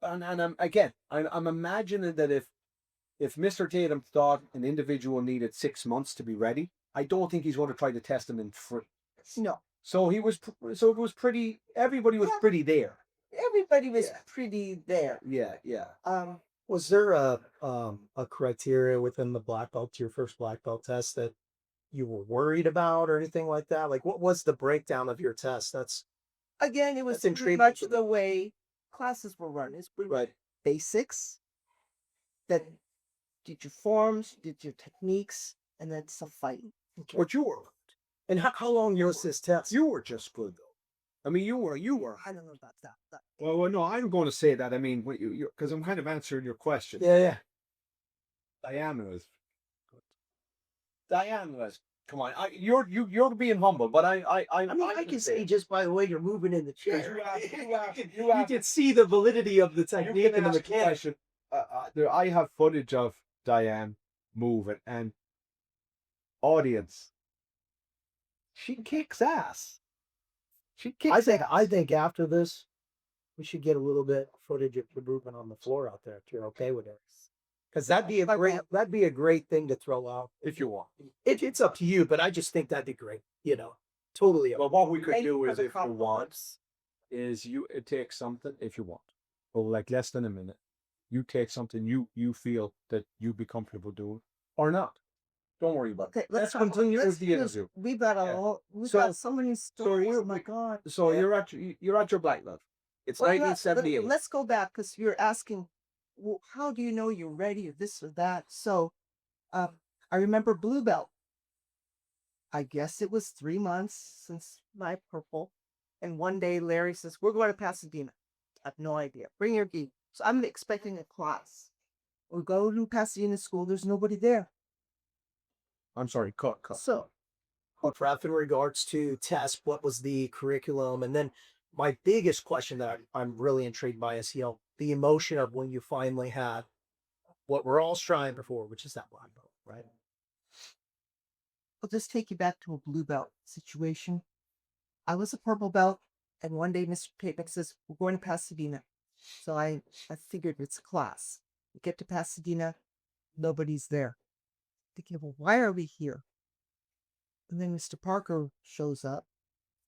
I'm imagining that if Mr. Tatum thought an individual needed 6 months to be ready, I don't think he's going to try to test them in 3. No, So he was. So it was pretty. Everybody was Yeah. pretty there. everybody was Yeah. pretty there. Yeah, yeah. Was there a criteria within the black belt, your first black belt test, that you were worried about or anything like that? Like, what was the breakdown of your test? Again, it was That's pretty intriguing much to me. the way classes were run. It's pretty Right. basics, that did your forms, did your techniques, and then some fighting. But you were. And how long was this test? You were just good though. I mean, you were. I don't know about that. Well, no, I'm going to say that. I mean, what you because I'm kind of answering your question. Yeah. Diane was. Diane was. Come on, you're being humble, but I mean, I can say just by the way you're moving in the chair, you can see the validity of the technique and the mechanics. question. I have footage of Diane moving, and audience, she kicks ass. She kicks I think after this, we should get a little bit footage of you moving on the floor out there if you're okay with it. Because that'd be a great thing to throw out. if you want. It's up to you, but I just think that'd be great. Totally. But what we could Thank you do for is, the if you want, compliments. is you take something if you want, or like less than a minute. You take something you feel that you'd be comfortable doing, or not. Don't worry about Okay, it. let's continue let's with the because interview. we've got Yeah. we've So- got so many stories. we're- Oh my God. So Yeah. you're at your black belt. It's Well, 1978. let's go back because you're asking, well, how do you know you're ready or this or that? So, I remember blue belt. I guess it was 3 months since my purple, and one day Larry says, "We're going to Pasadena." I have no idea. Bring your gi. So I'm expecting a class. We go to Pasadena school. There's nobody there. I'm sorry, cut. So Ralph, in regards to test, what was the curriculum? And then my biggest question that I'm really intrigued by is, the emotion of when you finally had what we're all striving for, which is that black belt, right? I'll just take you back to a blue belt situation. I was a purple belt, and one day Mr. Tatum says, "We're going to Pasadena." So I figured it's a class. We get to Pasadena, nobody's there. Thinking, well, why are we here? And then Mr. Parker shows up,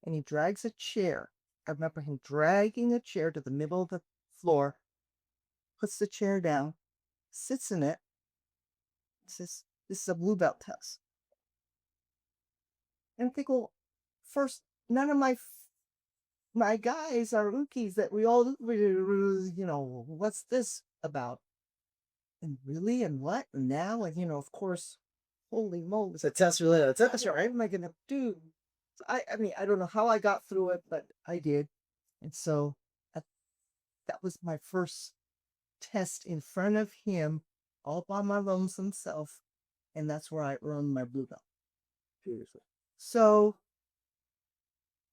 and he drags a chair. I remember him dragging a chair to the middle of the floor, puts the chair down, sits in it, says, "This is a blue belt test." And I think, well, first, none of my guys are rookies that we all, what's this about? And really, and what? And now, and of course, holy moly. It's a test related. It's That's right. What am I going to do? So I mean, I don't know how I got through it, but I did. And so that was my first test in front of him, all by my lonesome self. And that's where I earned my blue belt. Seriously. So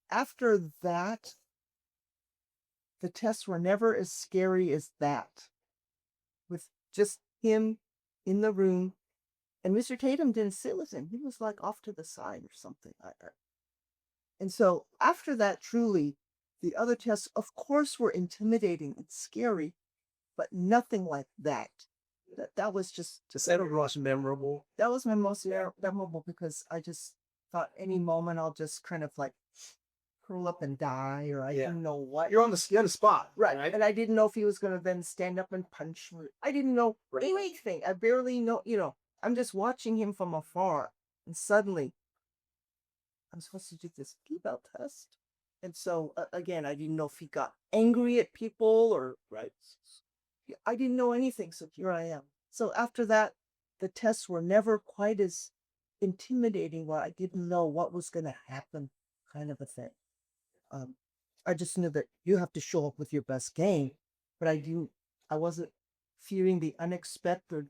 after that, the tests were never as scary as that, with just him in the room. And Mr. Tatum didn't sit with him. He was like off to the side or something. And so after that, truly, the other tests, of course, were intimidating and scary, but nothing like that. That was just That was memorable. that was my most memorable, because I just thought any moment I'll just kind of like curl up and die, or I didn't know what. You're on the spot, Right. And I didn't know if he was going to then stand up and punch me. I didn't know anything. I barely know, I'm just watching him from afar. And suddenly, I'm supposed to do this blue belt test. And so, again, I didn't know if he got angry at people or, Right. I didn't know anything. So here I am. So after that, the tests were never quite as intimidating, where I didn't know what was going to happen, kind of a thing. I just knew that you have to show up with your best game, but I wasn't fearing the unexpected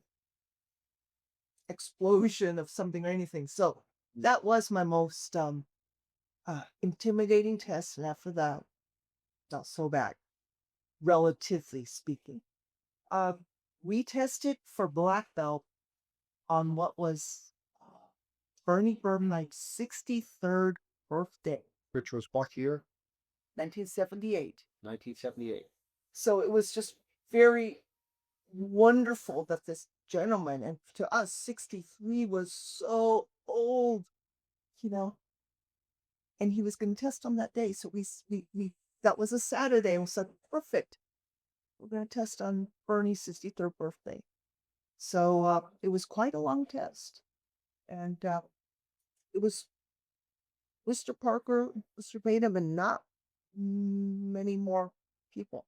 explosion of something or anything. So that was my most intimidating test. And after that, not so bad, relatively speaking. We tested for black belt on what was Bernie Bernight's 63rd birthday, Which was what year? 1978. 1978. So it was just very wonderful that this gentleman, and to us, 63 was so old, and he was going to test on that day. So we that was a Saturday. And we said, perfect. We're going to test on Bernie's 63rd birthday. So it was quite a long test. And it was Mr. Parker, Mr. Tatum, and not many more people.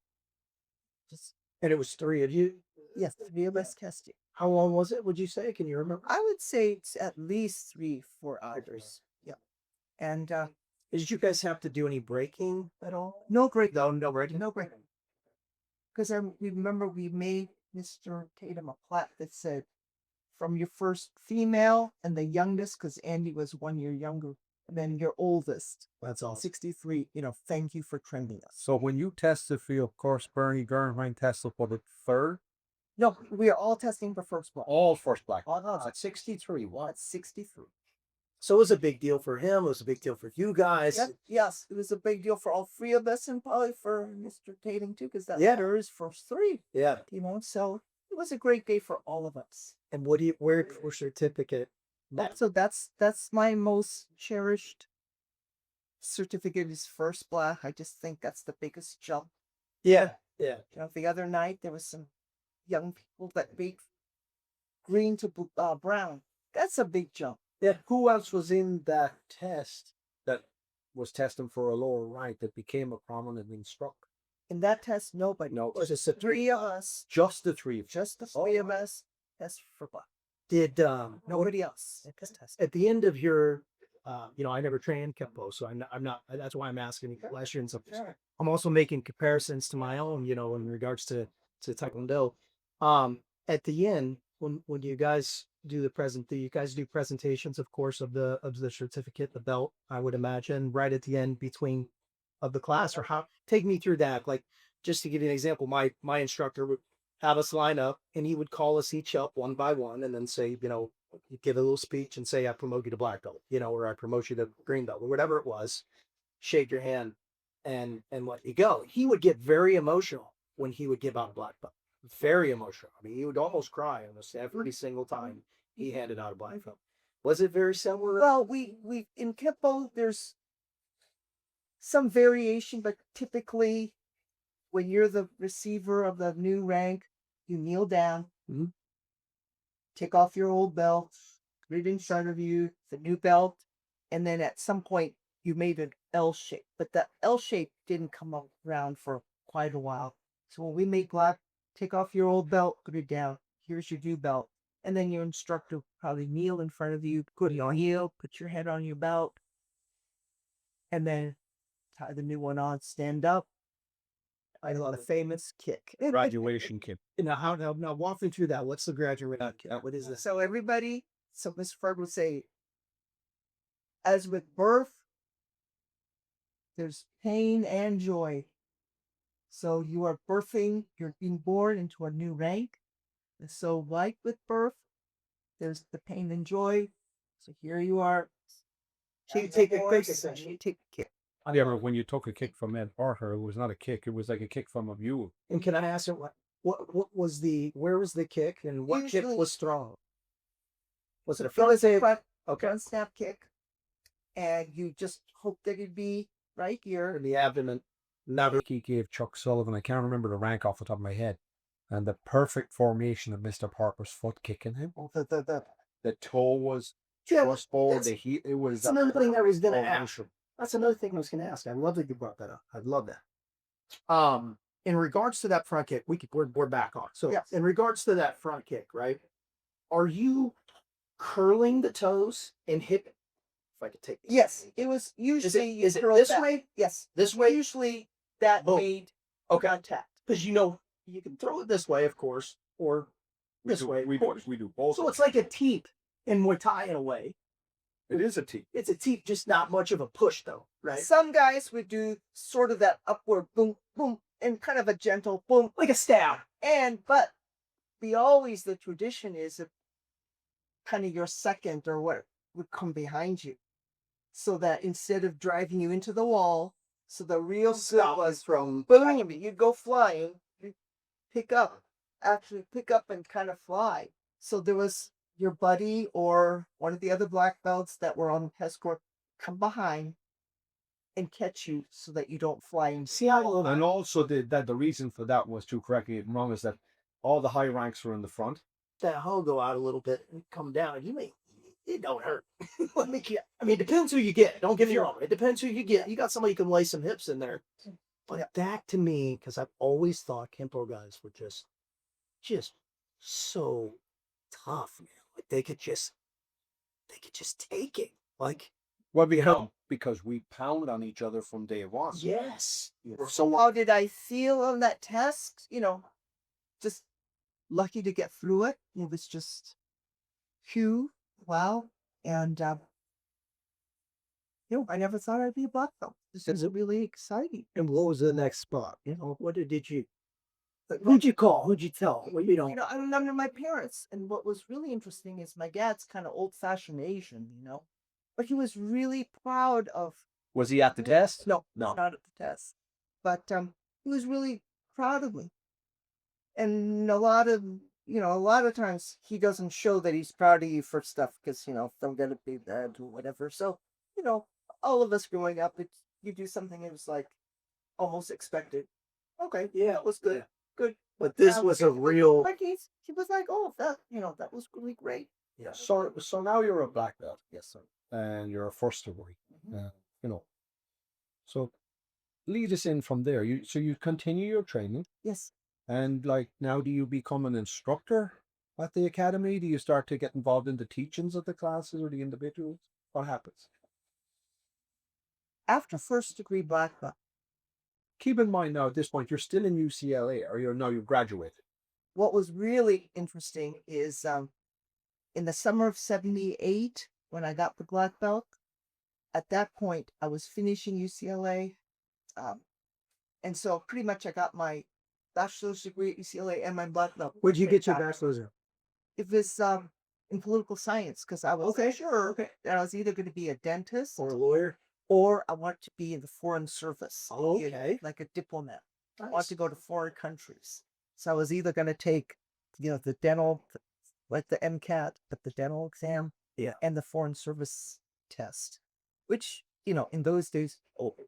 Just, And it was three of you. yes, 3 of us testing. How long was it? Would you say? Can you remember? I would say it's at least 3-4 hours. Yeah. And Did you guys have to do any breaking at all? no break. No breaking. No break. Because I remember we made Mr. Tatum a plaque that said, from your first female and the youngest, because Andy was 1 year younger, and then your oldest, That's all. 63, thank you for trending us. So when you tested for you, of course, Bernie Gernheim tested for the third, No, we are all testing for first blood. all first black. All odds. At 63. What? That's 63. So it was a big deal for him. It was a big deal for you guys. Yep, yes, it was a big deal for all 3 of us and probably for Mr. Tatum too, because that Yeah. letter is first 3. Yeah. So it was a great day for all of us. And where your certificate? So that's my most cherished certificate is first black. I just think that's the biggest jump. Yeah. Yeah. The other night there was some young people that beat green to brown. That's a big jump. Yeah. Who else was in that test that was testing for a lower rank that became a prominent instructor? In that test, nobody. No, It was just a 3 of us, just the three of you. just the 3 of us, test for black. Did Nobody else. at the end of your I never trained Kenpo, so I'm not that's why I'm asking questions. Sure. I'm also making comparisons to my own, in regards to Taekwondo. At the end, when you guys do you guys do presentations, of course, of the certificate, the belt, I would imagine, right at the end between of the class, or how? Take me through that. Like, just to give you an example, my instructor would have us line up, and he would call us each up one by one, and then say, he'd give a little speech and say, I promote you to black belt, or I promote you to green belt, or whatever it was. Shake your hand and let you go. He would get very emotional when he would give out a black belt. Very emotional. I mean, he would almost cry almost every single time he handed out a black belt. Was it very similar? Well, we in Kenpo there's some variation, but typically when you're the receiver of the new rank, you kneel down, Mhm. take off your old belt, put it in front of you, the new belt, and then at some point you made an L shape. But the L shape didn't come around for quite a while. So when we make black, take off your old belt, put it down. Here's your new belt. And then your instructor will probably kneel in front of you, put your heel, put your head on your belt, and then tie the new one on, stand up. I love a famous kick. Graduation kid. Now walk me through that. What's the graduation? What is this? So Mr. Ferg would say, as with birth, there's pain and joy. So you are you're being born into a new rank. And so like with birth, there's the pain and joy. So here you are. You take a kick, You take a kick. I remember when you took a kick from Ed Parker, it was not a kick. It was like a kick from a mule. And can I ask you where was the kick, and what kick Usually- was strong? Was it a So front? it's a Okay. front snap kick. And you just hope that it'd be right here. In the abdomen. Never. He gave Chuck Sullivan, I can't remember the rank off the top of my head, and the perfect formation of Mr. Parker's foot kicking him. The toe was Yeah, thrust forward, that's- the heel, it was. That's another thing I was gonna Oh, ask. That's another thing I was gonna ask. I love that you brought that up. I love that. In regards to that front kick, we're back on. So Yes. in regards to that front kick, right? Are you curling the toes and hip? If I could take this. Yes, it was usually you is it curl this back. way? Yes, This way? Usually that Boom. made Okay. contact. Because you can throw it this way, of course, or this way, We of course. do both. So it's like a teep in Muay Thai in a way. It is a T. It's a teep, just not much of a push though, right? Some guys would do sort of that upward boom, boom, and kind of a gentle boom. Like a stab. But the tradition is if kind of your second or what would come behind you. So that instead of driving you into the wall, so the real Stop good was from boom, you'd go flying, you pick up and kind of fly. So there was your buddy or one of the other black belts that were on the test court come behind, and catch you so that you don't fly and See how And also the reason for that was, to correct me if I'm wrong, is that all the high ranks were in the front. that hull go out a little bit and come down. It don't hurt. Let me get. I mean, it depends who you get. Don't get me wrong. It depends who you get. You got somebody who can lay some hips in there. But that to me, because I've always thought Kenpo guys were just so tough, man. Like they could just take it. Like, Well, we help because we pound on each other from day one. yes. So how did I feel on that test? Just lucky to get through it. It was just phew, wow. And I never thought I'd be a black belt. This is really exciting. And what was the next spot? What did you? Who'd you call? Who'd you tell? Well, I'm under my parents. And what was really interesting is my dad's kind of old-fashioned Asian, but he was really proud of. Was he at the test? No, No. not at the test. But he was really proud of me. And a lot of times he doesn't show that he's proud of you for stuff because, they'll get a big bad or whatever. So, all of us growing up, you do something that was like almost expected. Okay, yeah, it was good. Yeah. Good. But this was a real. Like he was like, oh, that was really great. Yeah. So now you're a black belt. Yes, sir. And you're a first degree. So lead us in from there. So you continue your training, Yes. and like now, do you become an instructor at the academy? Do you start to get involved in the teachings of the classes or the individuals? What happens? After first degree black belt, Keep in mind now at this point you're still in UCLA, or you've graduated. what was really interesting is in the summer of 78, when I got the black belt, at that point I was finishing UCLA. And so pretty much I got my bachelor's degree at UCLA and my black belt. Where'd you get your Back. bachelor's in? It was in political science because I was sure. Okay. That I was either going to be a dentist Or a lawyer? or I wanted to be in the foreign service. Okay. Like a diplomat. I wanted Nice. to go to foreign countries. So I was either going to take, the dental, like the MCAT, but the dental exam, Yeah. and the foreign service test, which, in those days,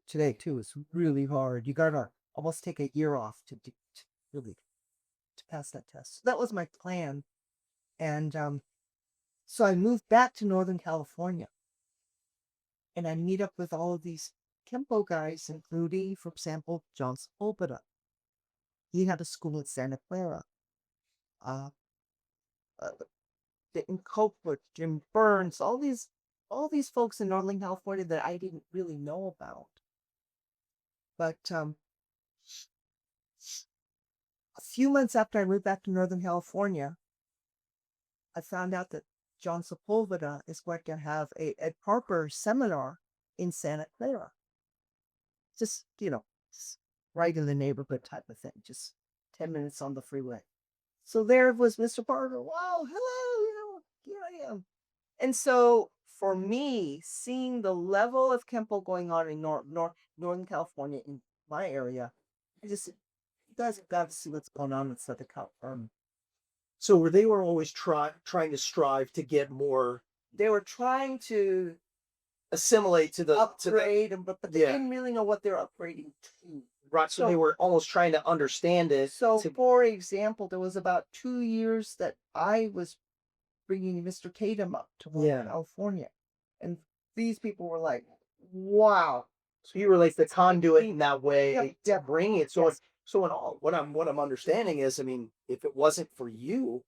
today too, is really hard. You gotta almost take a year off to really to pass that test. So that was my plan. And so I moved back to Northern California. And I meet up with all of these Kenpo guys, including, for example, John Sepulveda. He had a school in Santa Clara. Dian Copeland, Jim Burns, all these folks in Northern California that I didn't really know about. But a few months after I moved back to Northern California, I found out that John Sepulveda is going to have a Ed Harper seminar in Santa Clara. Just, right in the neighborhood type of thing, just 10 minutes on the freeway. So there was Mr. Parker. Wow, hello, here I am. And so for me, seeing the level of Kenpo going on in Northern California, in my area, you guys have got to see what's going on in Southern California. So they were always trying to strive to get more. They were trying to Assimilate to the upgrade, but they didn't really know what they're upgrading to. Right. So they were almost trying to understand it. So, for example, there was about 2 years that I was bringing Mr. Tatum up to California. And these people were like, wow. So you were like the conduit in that way to bring it. So, Yes. so in all, what I'm understanding is, I mean, if it wasn't for you,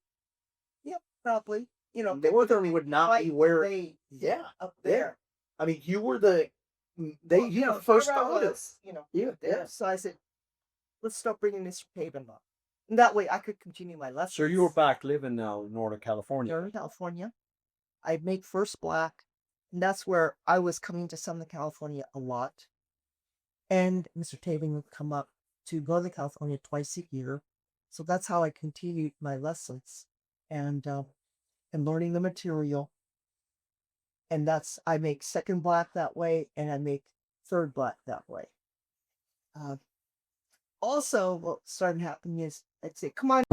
Probably. Northern would not be where. Up there. I mean, you were you first thought it. Yeah. So I said, let's start bringing Mr. Tatum up. And that way I could continue my lessons. So you're back living now in Northern California. Northern California. I make first black, and that's where I was coming to Southern California a lot. And Mr. Tatum would come up to Northern California twice a year. So that's how I continued my lessons and learning the material. And I make second black that way, and I make third black that way. Also, what started happening is I'd say, come on.